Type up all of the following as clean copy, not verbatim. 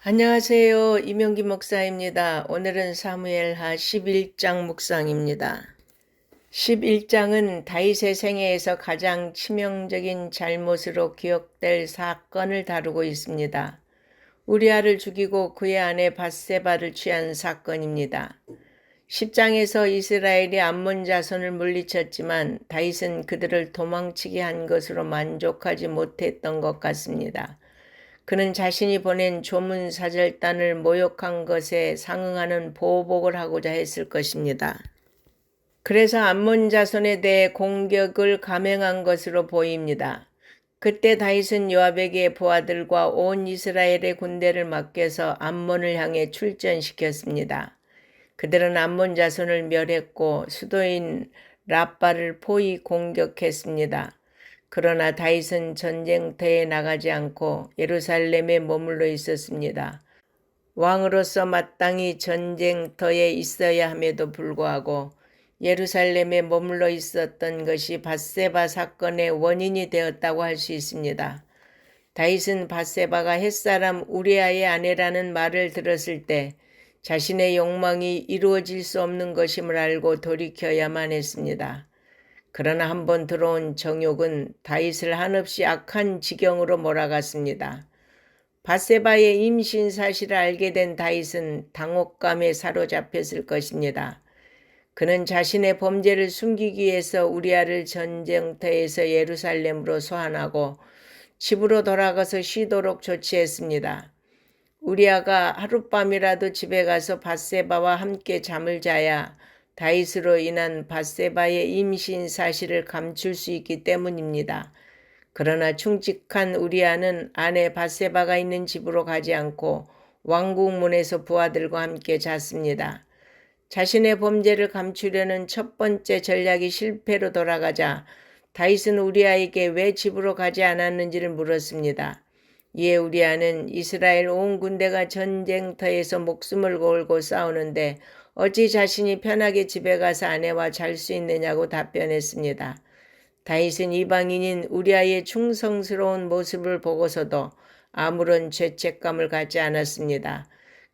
안녕하세요. 이명기 목사입니다. 오늘은 사무엘하 11장 묵상입니다. 11장은 다윗의 생애에서 가장 치명적인 잘못으로 기억될 사건을 다루고 있습니다. 우리아를 죽이고 그의 아내 밧세바를 취한 사건입니다. 10장에서 이스라엘이 암몬 자손을 물리쳤지만 다윗은 그들을 도망치게 한 것으로 만족하지 못했던 것 같습니다. 그는 자신이 보낸 조문사절단을 모욕한 것에 상응하는 보복을 하고자 했을 것입니다. 그래서 암몬 자손에 대해 공격을 감행한 것으로 보입니다. 그때 다윗은 요압에게 부하들과 온 이스라엘의 군대를 맡겨서 암몬을 향해 출전시켰습니다. 그들은 암몬 자손을 멸했고 수도인 라빠를 포위 공격했습니다. 그러나 다윗은 전쟁터에 나가지 않고 예루살렘에 머물러 있었습니다. 왕으로서 마땅히 전쟁터에 있어야 함에도 불구하고 예루살렘에 머물러 있었던 것이 밧세바 사건의 원인이 되었다고 할 수 있습니다. 다윗은 밧세바가 햇사람 우리아의 아내라는 말을 들었을 때 자신의 욕망이 이루어질 수 없는 것임을 알고 돌이켜야만 했습니다. 그러나 한번 들어온 정욕은 다윗을 한없이 악한 지경으로 몰아갔습니다. 밧세바의 임신 사실을 알게 된 다윗은 당혹감에 사로잡혔을 것입니다. 그는 자신의 범죄를 숨기기 위해서 우리아를 전쟁터에서 예루살렘으로 소환하고 집으로 돌아가서 쉬도록 조치했습니다. 우리아가 하룻밤이라도 집에 가서 밧세바와 함께 잠을 자야 다윗으로 인한 밧세바의 임신 사실을 감출 수 있기 때문입니다. 그러나 충직한 우리아는 아내 밧세바가 있는 집으로 가지 않고 왕궁문에서 부하들과 함께 잤습니다. 자신의 범죄를 감추려는 첫 번째 전략이 실패로 돌아가자 다윗은 우리아에게 왜 집으로 가지 않았는지를 물었습니다. 이에 우리아는 이스라엘 온 군대가 전쟁터에서 목숨을 걸고 싸우는데 어찌 자신이 편하게 집에 가서 아내와 잘 수 있느냐고 답변했습니다. 다윗은 이방인인 우리아의 충성스러운 모습을 보고서도 아무런 죄책감을 갖지 않았습니다.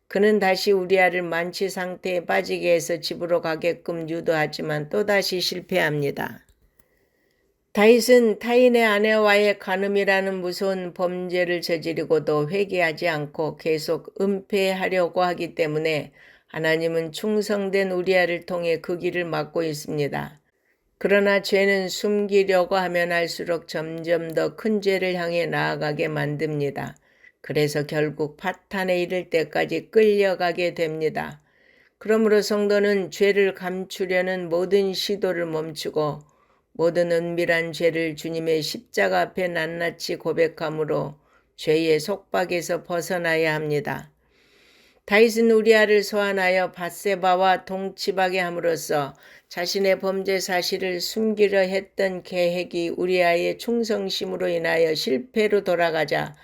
그는 다시 우리아를 만취 상태에 빠지게 해서 집으로 가게끔 유도하지만 또다시 실패합니다. 다윗은 타인의 아내와의 간음이라는 무서운 범죄를 저지르고도 회개하지 않고 계속 은폐하려고 하기 때문에 하나님은 충성된 우리아를 통해 그 길을 막고 있습니다. 그러나 죄는 숨기려고 하면 할수록 점점 더 큰 죄를 향해 나아가게 만듭니다. 그래서 결국 파탄에 이를 때까지 끌려가게 됩니다. 그러므로 성도는 죄를 감추려는 모든 시도를 멈추고 모든 은밀한 죄를 주님의 십자가 앞에 낱낱이 고백함으로 죄의 속박에서 벗어나야 합니다. 다윗은 우리아를 소환하여 밧세바와 동침하게 함으로써 자신의 범죄 사실을 숨기려 했던 계획이 우리아의 충성심으로 인하여 실패로 돌아가자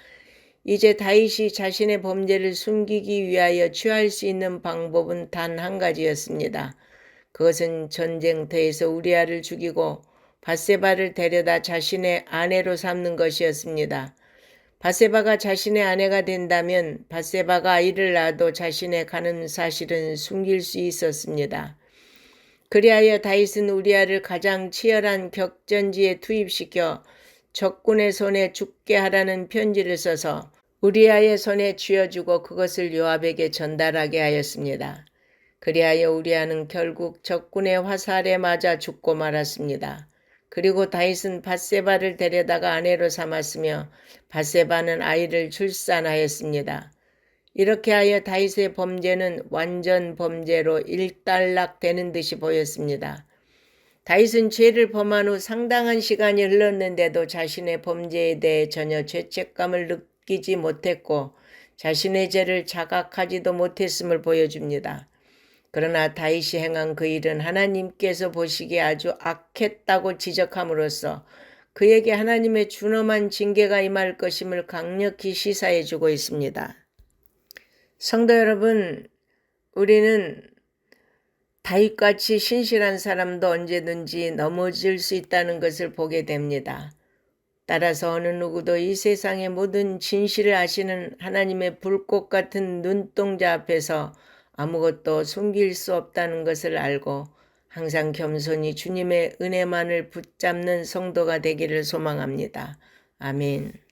이제 다윗이 자신의 범죄를 숨기기 위하여 취할 수 있는 방법은 단 한 가지였습니다. 그것은 전쟁터에서 우리아를 죽이고 밧세바를 데려다 자신의 아내로 삼는 것이었습니다. 밧세바가 자신의 아내가 된다면 밧세바가 아이를 낳아도 자신의 가는 사실은 숨길 수 있었습니다. 그리하여 다윗은 우리아를 가장 치열한 격전지에 투입시켜 적군의 손에 죽게 하라는 편지를 써서 우리아의 손에 쥐어주고 그것을 요압에게 전달하게 하였습니다. 그리하여 우리아는 결국 적군의 화살에 맞아 죽고 말았습니다. 그리고 다윗은 밧세바를 데려다가 아내로 삼았으며 밧세바는 아이를 출산하였습니다. 이렇게 하여 다윗의 범죄는 완전 범죄로 일단락되는 듯이 보였습니다. 다윗은 죄를 범한 후 상당한 시간이 흘렀는데도 자신의 범죄에 대해 전혀 죄책감을 느끼지 못했고 자신의 죄를 자각하지도 못했음을 보여줍니다. 그러나 다윗이 행한 그 일은 하나님께서 보시기에 아주 악했다고 지적함으로써 그에게 하나님의 준엄한 징계가 임할 것임을 강력히 시사해주고 있습니다. 성도 여러분, 우리는 다윗같이 신실한 사람도 언제든지 넘어질 수 있다는 것을 보게 됩니다. 따라서 어느 누구도 이 세상의 모든 진실을 아시는 하나님의 불꽃 같은 눈동자 앞에서 아무것도 숨길 수 없다는 것을 알고 항상 겸손히 주님의 은혜만을 붙잡는 성도가 되기를 소망합니다. 아멘.